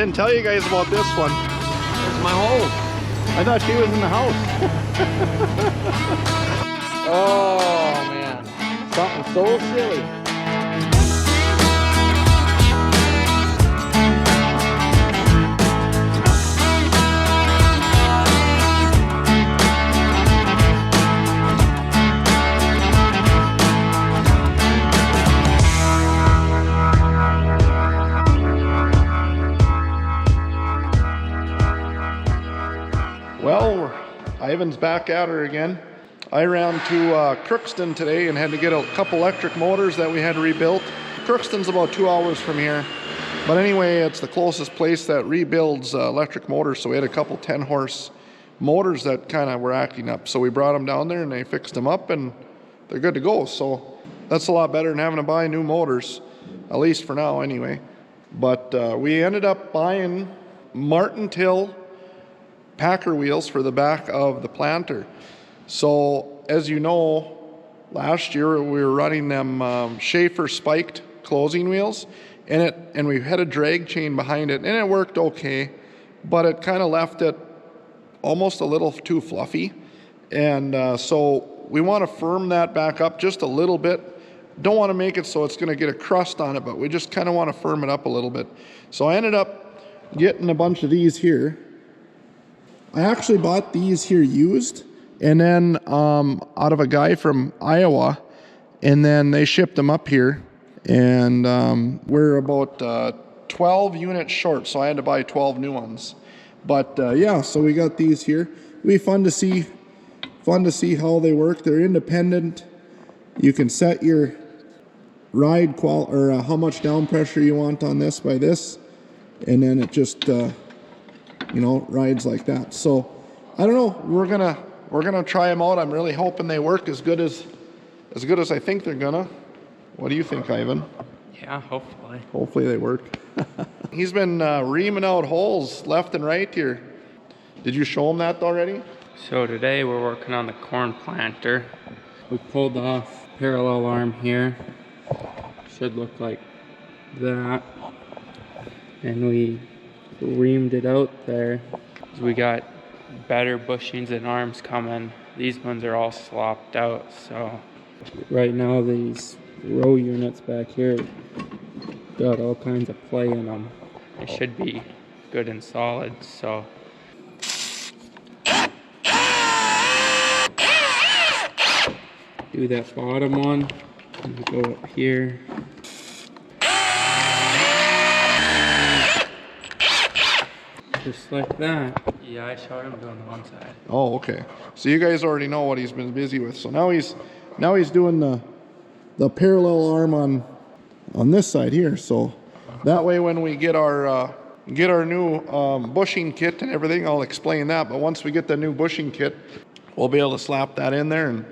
didn't tell you guys about this one. There's my hole. I thought she was in the house. Oh man, something so silly. Well, Ivan's back at her again. I ran to Crookston today and had to get a couple electric motors that we had rebuilt. Crookston's about 2 hours from here. But anyway, it's the closest place that rebuilds electric motors. So we had a couple 10-horse motors that kind of were acting up. So we brought them down there and they fixed them up and they're good to go. So that's a lot better than having to buy new motors, at least for now anyway. But we ended up buying Martin Till packer wheels for the back of the planter. So as you know, last year we were running them Schaefer spiked closing wheels, and we had a drag chain behind it, and it worked okay, but it kind of left it almost a little too fluffy. And so we want to firm that back up just a little bit. Don't want to make it so it's going to get a crust on it, but we just kind of want to firm it up a little bit. So I ended up getting a bunch of these here. I actually bought these here used, and then out of a guy from Iowa, and then they shipped them up here, and we're about 12 units short, so I had to buy 12 new ones. But yeah, so we got these here. It'll be fun to see how they work. They're independent. You can set your ride how much down pressure you want on this by this, and then it just you know, rides like that. So I don't know, we're gonna try them out. I'm really hoping they work as good as I think they're gonna. What do you think, Ivan? Yeah, hopefully. Hopefully they work. He's been reaming out holes left and right here. Did you show him that already? So today we're working on the corn planter. We pulled off parallel arm here. Should look like that. And we reamed it out there. We got better bushings and arms coming. These ones are all slopped out, so right now these row units back here got all kinds of play in them. They should be good and solid, so do that bottom one and we go up here. Just like that. Yeah, I showed him doing the one side. Oh, okay. So you guys already know what he's been busy with. So now he's doing the parallel arm on this side here. So that way when we get our new bushing kit and everything, I'll explain that. But once we get the new bushing kit, we'll be able to slap that in there, and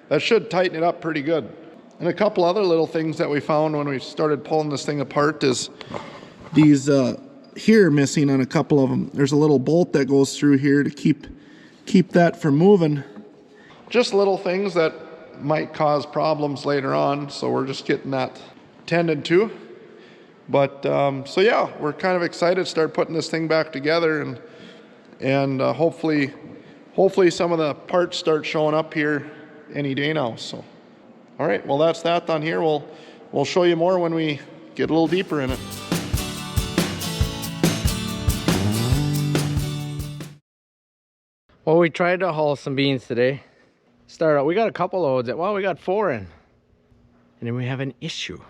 that should tighten it up pretty good. And a couple other little things that we found when we started pulling this thing apart is these here missing on a couple of them. There's a little bolt that goes through here to keep that from moving. Just little things that might cause problems later on, so we're just getting that tended to. But so yeah, we're kind of excited to start putting this thing back together, and hopefully some of the parts start showing up here any day now. So all right, well that's that on here. We'll show you more when we get a little deeper in it. Well, we tried to haul some beans today. We got a couple loads. Well, we got 4 in. And then we have an issue.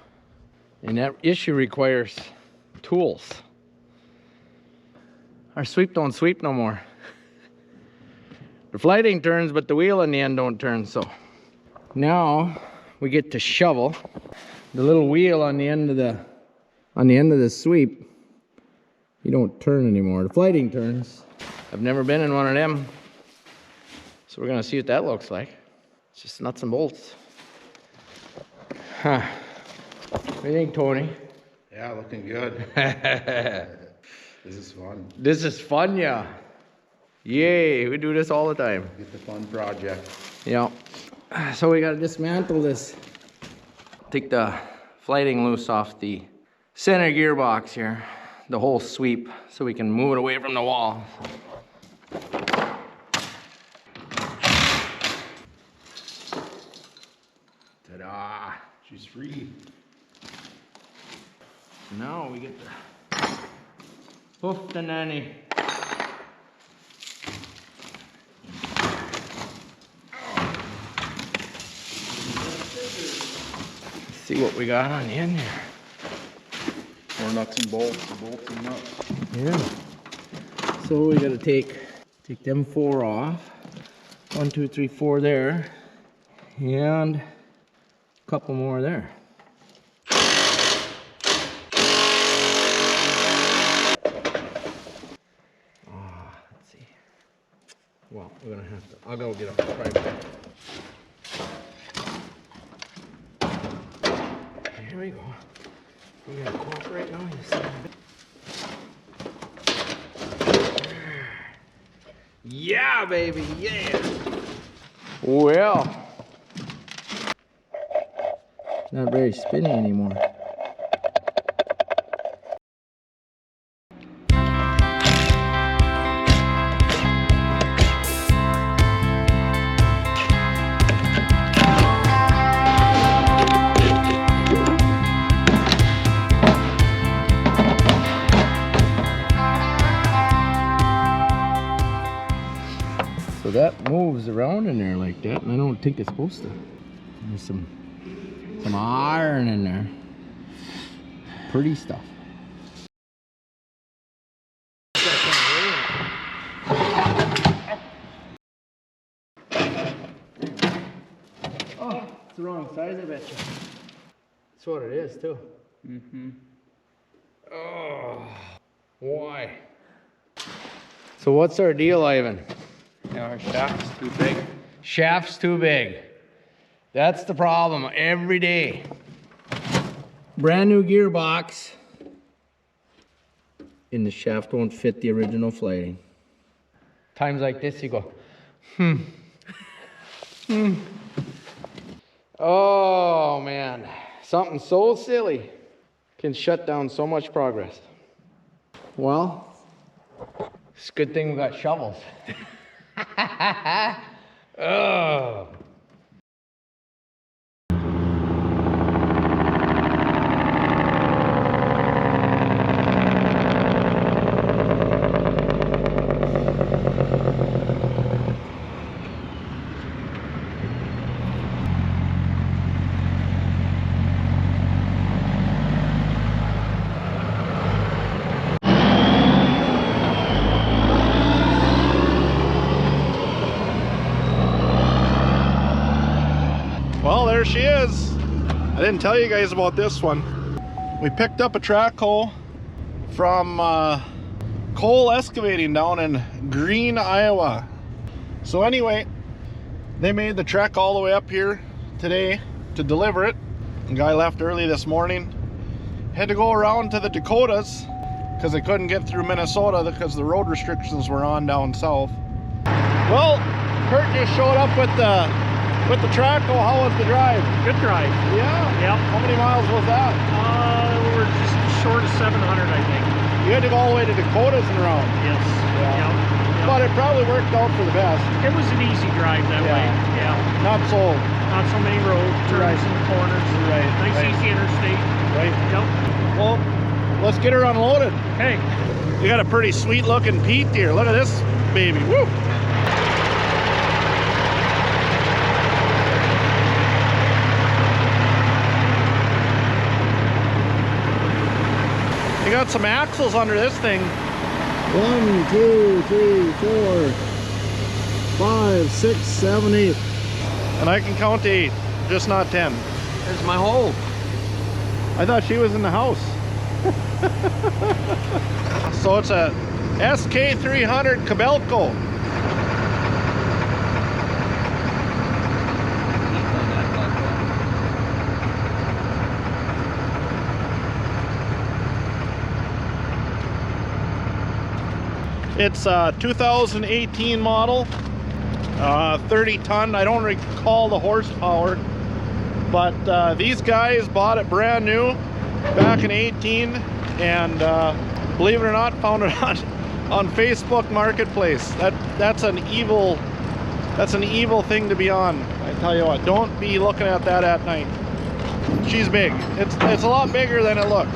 And that issue requires tools. Our sweep don't sweep no more. The flighting turns, but the wheel in the end don't turn. So now we get to shovel. The little wheel on the end of the sweep, you don't turn anymore. The flighting turns. I've never been in one of them. So we're gonna see what that looks like. It's just nuts and bolts. Huh. What do you think, Tony? Yeah, looking good. This is fun. This is fun, yeah. Yay, we do this all the time. Get the fun project. Yeah. So we gotta dismantle this. Take the flighting loose off the center gearbox here. the whole sweep so we can move it away from the wall. Ta-da! She's free. Now we get the hoof the nanny. See what we got on the end here. More nuts and bolts, and nuts. Yeah. So we gotta take them 4 off. 1, 2, 3, 4 there. And a couple more there. Let's see. Well, we're gonna have to, I'll go get a primer. Here we go. We're gonna cooperate now. You see that? Yeah, baby, yeah. Well, not very spinny anymore. That moves around in there like that, and I don't think it's supposed to. There's some iron in there. Pretty stuff. Oh, it's the wrong size, I bet you. That's what it is, too. Mm-hmm. Oh, why? So what's our deal, Ivan? Yeah, our shaft's too big. Shaft's too big. That's the problem every day. Brand new gearbox. And the shaft won't fit the original flighting. Times like this you go, Oh man, something so silly can shut down so much progress. Well, it's a good thing we got shovels. Oh. Well, there she is. I didn't tell you guys about this one. We picked up a track hoe from Cole Excavating down in Green, Iowa. So anyway, they made the trek all the way up here today to deliver it. The guy left early this morning. Had to go around to the Dakotas because they couldn't get through Minnesota because the road restrictions were on down south. Well, Kurt just showed up with the track. Oh, how was the drive? Good drive. Yeah? Yep. How many miles was that? We were just short of 700, I think. You had to go all the way to Dakotas and around. Yes. Yeah. Yep. But it probably worked out for the best. It was an easy drive that way. Yeah. Not so. Not so many road turns and corners. Right. Nice easy interstate. Right. Yep. Well, let's get her unloaded. Hey. You got a pretty sweet looking Pete deer. Look at this baby. Woo! You got some axles under this thing. 1, 2, 3, 4, 5, 6, 7, 8. And I can count to 8, just not 10. There's my hole. I thought she was in the house. So it's a SK300 Cabelco. It's a 2018 model, 30 ton. I don't recall the horsepower, but these guys bought it brand new back in 18 and Believe it or not, found it on Facebook Marketplace. That's an evil thing to be on. I tell you what, don't be looking at that at night. She's big. It's a lot bigger than it looks.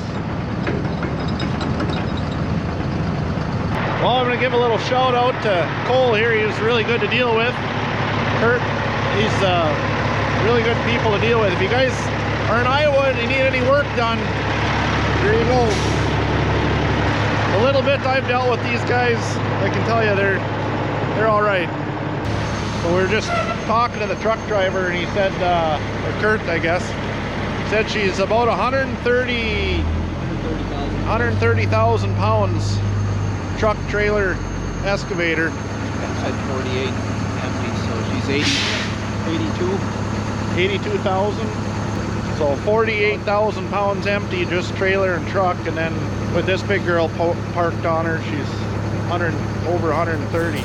Well, I'm gonna give a little shout out to Cole here. He was really good to deal with. Kurt, he's really good people to deal with. If you guys are in Iowa and you need any work done, here you go. The little bit I've dealt with these guys, I can tell you they're all right. So we were just talking to the truck driver, and he said, or Kurt, I guess, said she's about 130,000 pounds truck trailer excavator. Said 48 empty, so she's 82,000. So 48,000 pounds empty, just trailer and truck, and then with this big girl parked on her, she's over 130.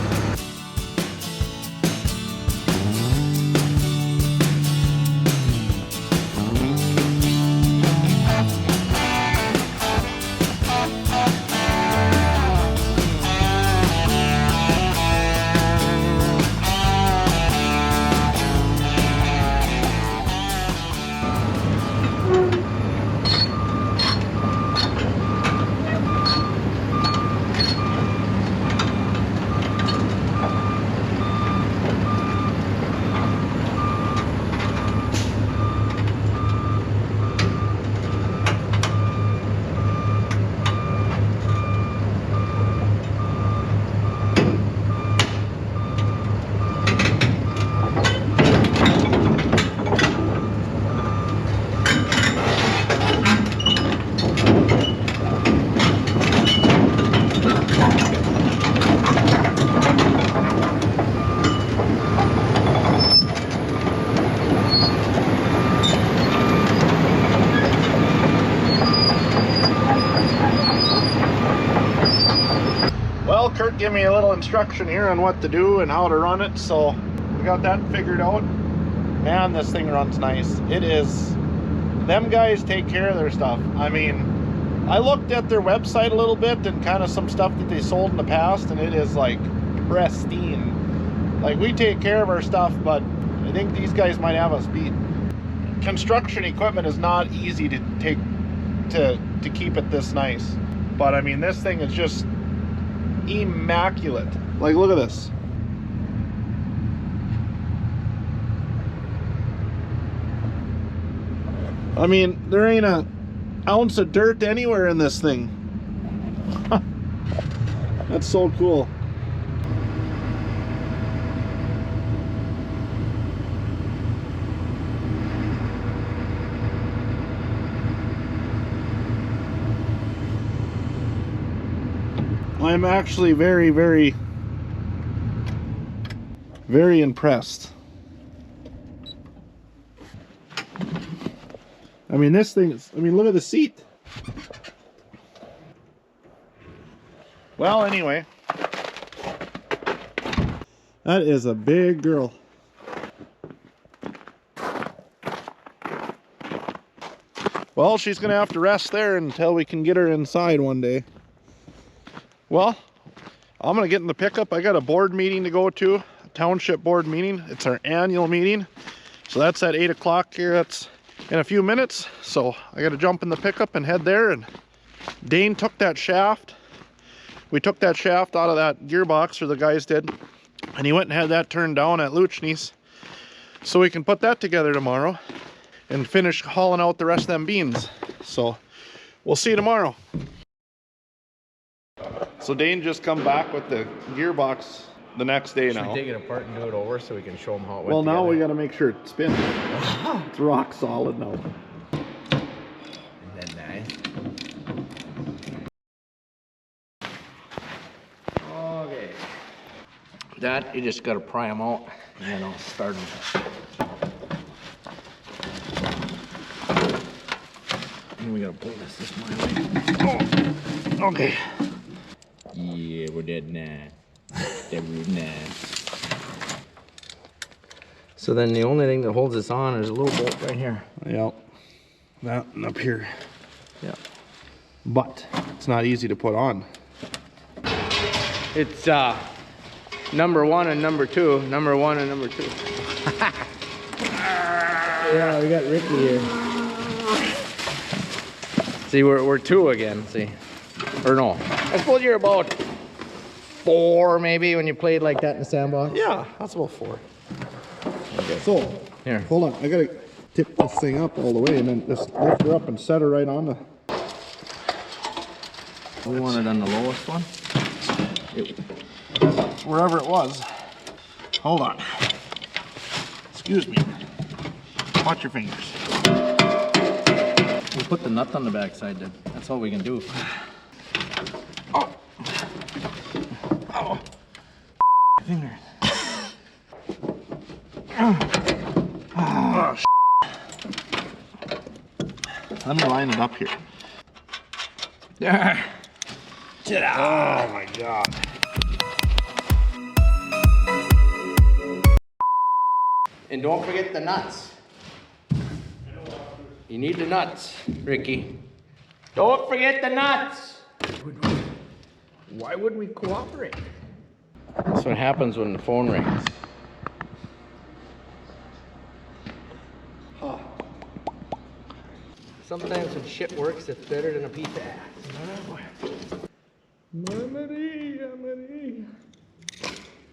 Well, Kurt gave me a little instruction here on what to do and how to run it, so we got that figured out. Man, this thing runs nice. It is, them guys take care of their stuff. I mean, I looked at their website a little bit and kind of some stuff that they sold in the past, and it is like pristine. Like, we take care of our stuff, but I think these guys might have us beat. Construction equipment is not easy to take to keep it this nice, but I mean, this thing is just immaculate. Like, look at this. I mean, there ain't an ounce of dirt anywhere in this thing. That's so cool. I'm actually very, very, very impressed. I mean, this thing is, I mean, look at the seat. Well, anyway, that is a big girl. Well, she's gonna have to rest there until we can get her inside one day. Well, I'm gonna get in the pickup. I got a board meeting to go to, a township board meeting. It's our annual meeting. So that's at 8 o'clock here. That's in a few minutes. So I gotta jump in the pickup and head there. And Dane took that shaft. We took that shaft out of that gearbox, or the guys did. And he went and had that turned down at Luchny's. So we can put that together tomorrow and finish hauling out the rest of them beans. So we'll see you tomorrow. So Dane just come back with the gearbox the next day now. Should we take it apart and do it over so we can show them how it went Well, now together? we got to make sure it spins. It's rock solid now. Isn't that nice? Okay. That, you just got to pry them out and then I'll start them. And we got to pull this my way. Oh. Okay. Yeah, we're dead now. Dead now. So then the only thing that holds this on is a little bolt right here. Yep. That and up here. Yeah. But It's not easy to put on. It's number 1 and number 2. Number 1 and number 2. Yeah, we got Ricky here. See, we're 2 again, see. Or no. I suppose you're about 4 maybe when you played like that in the sandbox. Yeah, that's about 4. Okay. So, Here. hold on. I gotta tip this thing up all the way and then just lift her up and set her right on the... We want it on the lowest one. Wherever it was. Hold on. Excuse me. Watch your fingers. We'll put the nut on the backside then. That's all we can do. Oh. Oh. Fingers. Oh, let me line it up here. Oh my God. And don't forget the nuts. You need the nuts, Ricky. Don't forget the nuts. Why would we cooperate? That's what happens when the phone rings. Sometimes when shit works, it's better than a piece of ass. Memories.